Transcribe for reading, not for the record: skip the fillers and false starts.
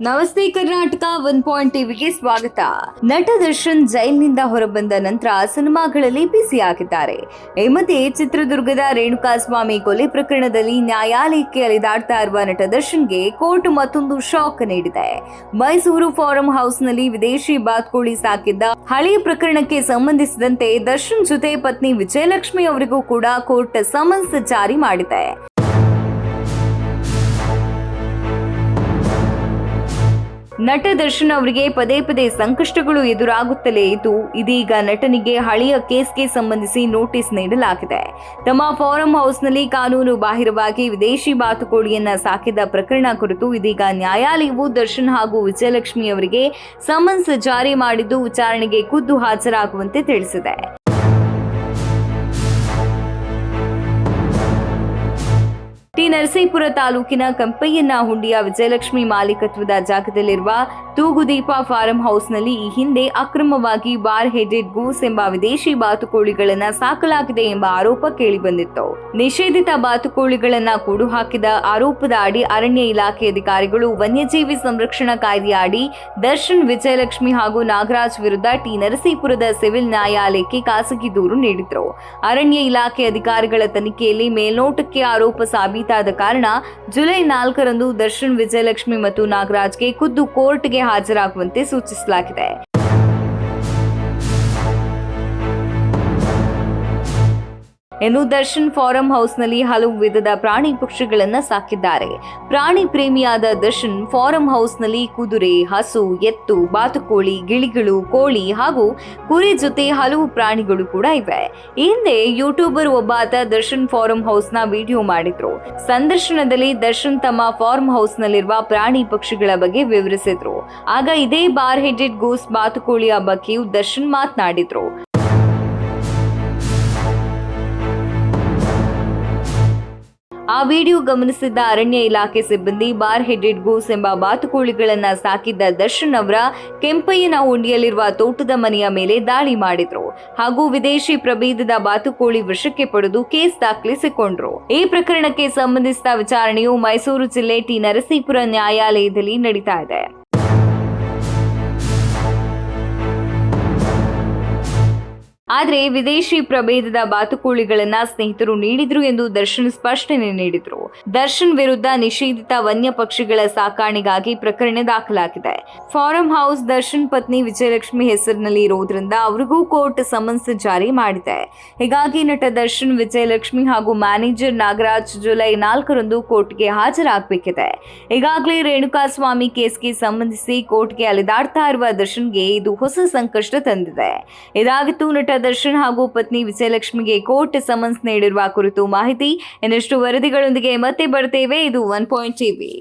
ನಮಸ್ತೆ ಕರ್ನಾಟಕ 1 ಟಿವಿಗೆ ಸ್ವಾಗತ. ನಟ ದರ್ಶನ್ ಜೈಲಿನಿಂದ ಹೊರಬಂದ ನಂತರ ಸಿನಿಮಾಗಳಲ್ಲಿ ಬ್ಯುಸಿಯಾಗಿದ್ದಾರೆ. ಈ ಮಧ್ಯೆ ಚಿತ್ರದುರ್ಗದ ರೇಣುಕಾಸ್ವಾಮಿ ಕೊಲೆ ಪ್ರಕರಣದಲ್ಲಿ ನ್ಯಾಯಾಲಯಕ್ಕೆ ಅಲೆದಾಡ್ತಾ ಇರುವ ನಟ ದರ್ಶನ್ಗೆ ಕೋರ್ಟ್ ಮತ್ತೊಂದು ಶಾಕ್ ನೀಡಿದೆ. ಮೈಸೂರು ಫಾರಂ ಹೌಸ್ನಲ್ಲಿ ವಿದೇಶಿ ಬಾತುಕೋಳಿ ಸಾಕಿದ್ದ ಹಳೆಯ ಪ್ರಕರಣಕ್ಕೆ ಸಂಬಂಧಿಸಿದಂತೆ ದರ್ಶನ್ ಜೊತೆ ಪತ್ನಿ ವಿಜಯಲಕ್ಷ್ಮಿ ಅವರಿಗೂ ಕೂಡ ಕೋರ್ಟ್ ಸಮನ್ಸ್ ಜಾರಿ ಮಾಡಿದೆ. ನಟ ದರ್ಶನ್ ಅವರಿಗೆ ಪದೇ ಪದೇ ಸಂಕಷ್ಟಗಳು ಎದುರಾಗುತ್ತಲೇ ಇದ್ದು, ಇದೀಗ ನಟನಿಗೆ ಹಳೆಯ ಕೇಸ್ಗೆ ಸಂಬಂಧಿಸಿ ನೋಟಿಸ್ ನೀಡಲಾಗಿದೆ. ತಮ್ಮ ಫಾರಂ ಹೌಸ್ನಲ್ಲಿ ಕಾನೂನು ಬಾಹಿರವಾಗಿ ವಿದೇಶಿ ಬಾತುಕೋಳಿಯನ್ನ ಸಾಕಿದ ಪ್ರಕರಣ ಕುರಿತು ಇದೀಗ ನ್ಯಾಯಾಲಯವು ದರ್ಶನ್ ಹಾಗೂ ವಿಜಯಲಕ್ಷ್ಮಿ ಅವರಿಗೆ ಸಮನ್ಸ್ ಜಾರಿ ಮಾಡಿದ್ದು ವಿಚಾರಣೆಗೆ ಖುದ್ದು ಹಾಜರಾಗುವಂತೆ ತಿಳಿಸಿದೆ. ಟಿ ನರಸೀಪುರ ತಾಲೂಕಿನ ಕಂಪಯ್ಯನ ಹುಂಡಿಯ ವಿಜಯಲಕ್ಷ್ಮಿ ಮಾಲೀಕತ್ವದ ಜಾಗದಲ್ಲಿರುವ ತೂಗುದೀಪ ಫಾರಂ ಹೌಸ್ನಲ್ಲಿ ಈ ಹಿಂದೆ ಅಕ್ರಮವಾಗಿ ಬಾರ್ ಹೆಡೆಡ್ ಗೂಸ್ ಎಂಬ ವಿದೇಶಿ ಬಾತುಕೋಳಿಗಳನ್ನ ಸಾಕಲಾಗಿದೆ ಎಂಬ ಆರೋಪ ಕೇಳಿಬಂದಿತ್ತು. ನಿಷೇಧಿತ ಬಾತುಕೋಳಿಗಳನ್ನ ಕೂಡು ಹಾಕಿದ ಆರೋಪದ ಅಡಿ ಅರಣ್ಯ ಇಲಾಖೆ ಅಧಿಕಾರಿಗಳು ವನ್ಯಜೀವಿ ಸಂರಕ್ಷಣಾ ಕಾಯ್ದೆಯ ಅಡಿ ದರ್ಶನ್, ವಿಜಯಲಕ್ಷ್ಮಿ ಹಾಗೂ ನಾಗರಾಜ್ ವಿರುದ್ಧ ಟಿ ನರಸೀಪುರದ ಸಿವಿಲ್ ನ್ಯಾಯಾಲಯಕ್ಕೆ ಖಾಸಗಿ ದೂರು ನೀಡಿದ್ರು. ಅರಣ್ಯ ಇಲಾಖೆ ಅಧಿಕಾರಿಗಳ ತನಿಖೆಯಲ್ಲಿ ಮೇಲ್ನೋಟಕ್ಕೆ ಆರೋಪ ಸಾಬೀತಾದ ಕಾರಣ ಜುಲೈ 4ರಂದು ದರ್ಶನ್, ವಿಜಯಲಕ್ಷ್ಮಿ ಮತ್ತು ನಾಗರಾಜ್ಗೆ ಖುದ್ದು ಕೋರ್ಟ್ಗೆ ಹಾಜರಾಗುವಂತೆ ಸೂಚಿಸಲಾಗಿದೆ. ಇನ್ನು ದರ್ಶನ್ ಫಾರಂ ಹೌಸ್ನಲ್ಲಿ ಹಲವು ವಿಧದ ಪ್ರಾಣಿ ಪಕ್ಷಿಗಳನ್ನ ಸಾಕಿದ್ದಾರೆ. ಪ್ರಾಣಿ ಪ್ರೇಮಿಯಾದ ದರ್ಶನ್ ಫಾರಂ ಹೌಸ್ನಲ್ಲಿ ಕುದುರೆ, ಹಸು, ಎತ್ತು, ಬಾತುಕೋಳಿ, ಗಿಳಿಗಳು, ಕೋಳಿ ಹಾಗೂ ಕುರಿ ಜೊತೆ ಹಲವು ಪ್ರಾಣಿಗಳು ಕೂಡ ಇವೆ. ಈ ಹಿಂದೆ ಯೂಟ್ಯೂಬರ್ ಒಬ್ಬಾತ ದರ್ಶನ್ ಫಾರಂ ಹೌಸ್ನ ವಿಡಿಯೋ ಮಾಡಿದ್ರು. ಸಂದರ್ಶನದಲ್ಲಿ ದರ್ಶನ್ ತಮ್ಮ ಫಾರ್ಮ್ ಹೌಸ್ನಲ್ಲಿರುವ ಪ್ರಾಣಿ ಪಕ್ಷಿಗಳ ಬಗ್ಗೆ ವಿವರಿಸಿದ್ರು. ಆಗ ಇದೇ ಬಾರ್ ಹೆಡೆಡ್ ಗೂಸ್ ಬಾತುಕೋಳಿಯ ಬಗ್ಗೆಯೂ ದರ್ಶನ್ ಮಾತನಾಡಿದ್ರು. ಆ ವಿಡಿಯೋ ಗಮನಿಸಿದ್ದ ಅರಣ್ಯ ಇಲಾಖೆ ಸಿಬ್ಬಂದಿ ಬಾರ್ ಹೆಡೆಡ್ ಗೂಸ್ ಎಂಬ ಬಾತುಕೋಳಿಗಳನ್ನ ಸಾಕಿದ್ದ ದರ್ಶನ್ ಅವರ ಕೆಂಪಯ್ಯನ ಹುಂಡಿಯಲ್ಲಿರುವ ತೋಟದ ಮನೆಯ ಮೇಲೆ ದಾಳಿ ಮಾಡಿದ್ರು ಹಾಗೂ ವಿದೇಶಿ ಪ್ರಭೇದದ ಬಾತುಕೋಳಿ ವಶಕ್ಕೆ ಪಡೆದು ಕೇಸ್ ದಾಖಲಿಸಿಕೊಂಡ್ರು. ಈ ಪ್ರಕರಣಕ್ಕೆ ಸಂಬಂಧಿಸಿದ ವಿಚಾರಣೆಯು ಮೈಸೂರು ಜಿಲ್ಲೆ ಟಿ ನರಸೀಪುರ ನ್ಯಾಯಾಲಯದಲ್ಲಿ ನಡೀತಾ ಇದೆ. ಆದರೆ ವಿದೇಶಿ ಪ್ರಭೇದದ ಬಾತುಕೋಳಿಗಳನ್ನ ಸ್ನೇಹಿತರು ನೀಡಿದ್ರು ಎಂದು ದರ್ಶನ್ ಸ್ಪಷ್ಟನೆ ನೀಡಿದ್ರು. ದರ್ಶನ್ ವಿರುದ್ಧ ನಿಷೇಧಿತ ವನ್ಯ ಪಕ್ಷಿಗಳ ಸಾಕಾಣೆಗಾಗಿ ಪ್ರಕರಣ ದಾಖಲಾಗಿದೆ. ಫಾರಂ ಹೌಸ್ ದರ್ಶನ್ ಪತ್ನಿ ವಿಜಯಲಕ್ಷ್ಮಿ ಹೆಸರಿನಲ್ಲಿ ಇರೋದ್ರಿಂದ ಅವರಿಗೂ ಕೋರ್ಟ್ ಸಮನ್ಸ್ ಜಾರಿ ಮಾಡಿದೆ. ಹೀಗಾಗಿ ನಟ ದರ್ಶನ್, ವಿಜಯಲಕ್ಷ್ಮಿ ಹಾಗೂ ಮ್ಯಾನೇಜರ್ ನಾಗರಾಜ್ ಜುಲೈ 4ರಂದು ಕೋರ್ಟ್ಗೆ ಹಾಜರಾಗಬೇಕಿದೆ. ಈಗಾಗಲೇ ರೇಣುಕಾಸ್ವಾಮಿ ಕೇಸ್ಗೆ ಸಂಬಂಧಿಸಿ ಕೋರ್ಟ್ಗೆ ಅಲೆದಾಡ್ತಾ ಇರುವ ದರ್ಶನ್ಗೆ ಇದು ಹೊಸ ಸಂಕಷ್ಟ ತಂದಿದೆ. ಇದಾಗಿತ್ತು ನಟ ದರ್ಶನ್ ಹಾಗೂ ಪತ್ನಿ ವಿಜಯಲಕ್ಷ್ಮಿಗೆ ಕೋರ್ಟ್ ಸಮನ್ಸ್ ನೀಡಿರುವ ಕುರಿತು ಮಾಹಿತಿ. ಇನ್ನಷ್ಟು ವರದಿಗಳೊಂದಿಗೆ ಮತ್ತೆ ಬರ್ತೇವೆ. ಇದು 1 ಟಿವಿ.